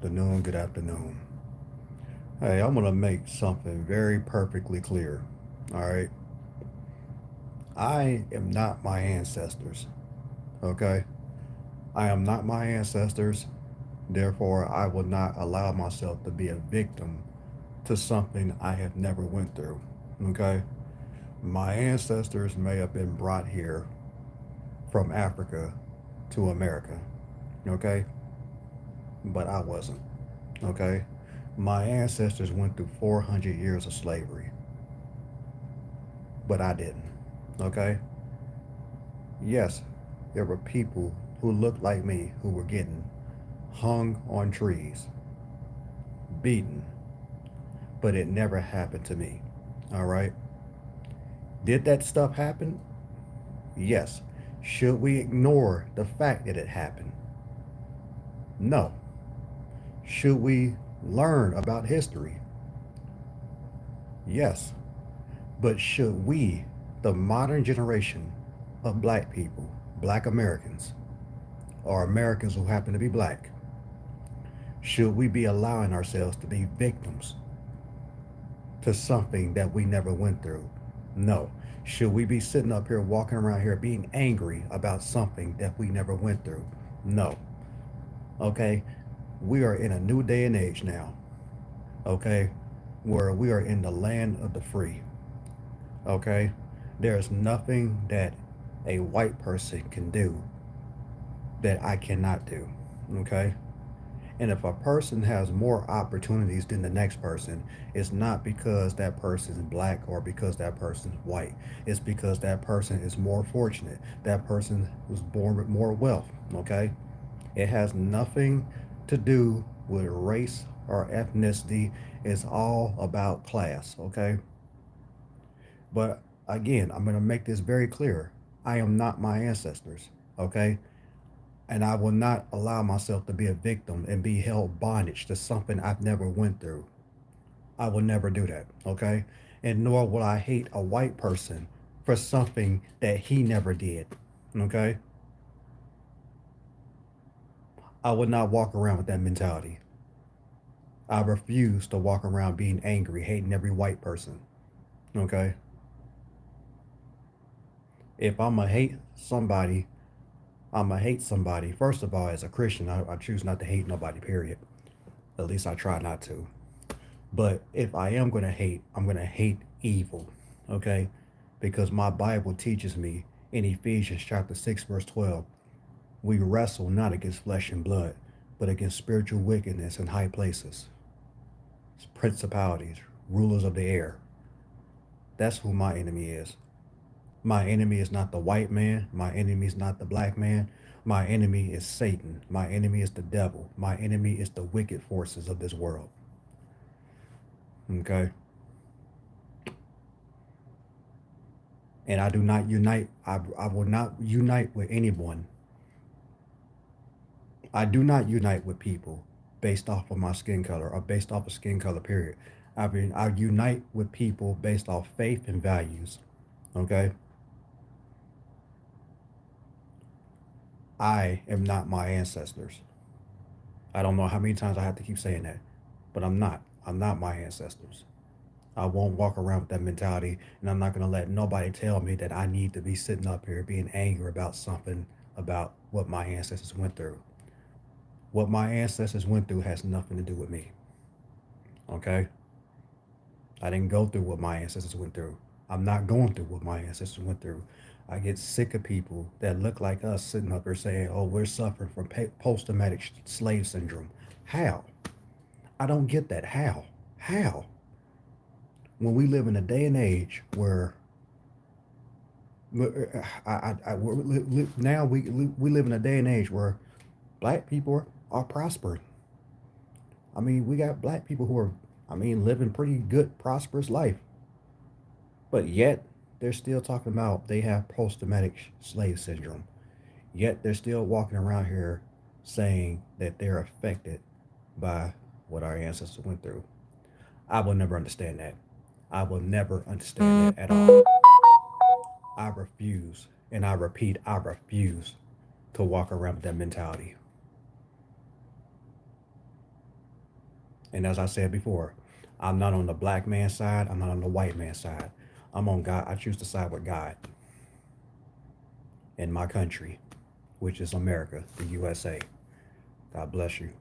afternoon, good afternoon. Hey, I'm going to make something very perfectly clear. All right. I am not my ancestors. Okay. I am not my ancestors. Therefore, I will not allow myself to be a victim to something I have never went through. Okay. My ancestors may have been brought here from Africa to America. Okay. But I wasn't. Okay. My ancestors went through 400 years of slavery, but I didn't. Okay? Yes, there were people who looked like me who were getting hung on trees, beaten, but it never happened to me. All right? Did that stuff happen? Yes. Should we ignore the fact that it happened? No. Should we learn about history? Yes. But should we, the modern generation of black people, black Americans, or Americans who happen to be black, should we be allowing ourselves to be victims to something that we never went through? No. Should we be sitting up here walking around here being angry about something that we never went through? No. Okay? We are in a new day and age now. Okay? Where we are in the land of the free. Okay? There's nothing that a white person can do that I cannot do. Okay? And if a person has more opportunities than the next person, it's not because that person is black or because that person is white. It's because that person is more fortunate. That person was born with more wealth. Okay? It has nothing to do with race or ethnicity. It's all about class. Okay? But again, I'm going to make this very clear. I am not my ancestors. Okay? And I will not allow myself to be a victim and be held bondage to something I've never went through. I will never do that, okay? And nor will I hate a white person for something that he never did, okay? I would not walk around with that mentality. I refuse to walk around being angry, hating every white person, okay? If I'm gonna hate somebody, I'm gonna hate somebody. First of all, as a Christian, I choose not to hate nobody, period. At least I try not to. But if I am going to hate, I'm going to hate evil, okay? Because my Bible teaches me in Ephesians chapter 6, verse 12, we wrestle not against flesh and blood, but against spiritual wickedness in high places, principalities, rulers of the air. That's who my enemy is. My enemy is not the white man. My enemy is not the black man. My enemy is Satan. My enemy is the devil. My enemy is the wicked forces of this world. Okay? And I do not unite. I will not unite with anyone. I do not unite with people based off of my skin color or based off of skin color, period. I unite with people based off faith and values. Okay? I am not my ancestors. I don't know how many times I have to keep saying that, but I'm not. I'm not my ancestors. I won't walk around with that mentality, and I'm not going to let nobody tell me that I need to be sitting up here being angry about something about what my ancestors went through. What my ancestors went through has nothing to do with me. Okay? I didn't go through what my ancestors went through. I'm not going through what my ancestors went through. I get sick of people that look like us sitting up here saying, oh, we're suffering from post traumatic slave syndrome. How? I don't get that. How? How? When we live in a day and age where now we live in a day and age where black people are prospering. I mean, we got black people who are, I mean, living pretty good, prosperous life. But yet, they're still talking about they have post traumatic slave syndrome. Yet, they're still walking around here saying that they're affected by what our ancestors went through. I will never understand that. I will never understand that at all. I refuse, and I repeat, I refuse to walk around with that mentality. And as I said before, I'm not on the black man's side. I'm not on the white man's side. I'm on God. I choose to side with God in my country, which is America, the USA. God bless you.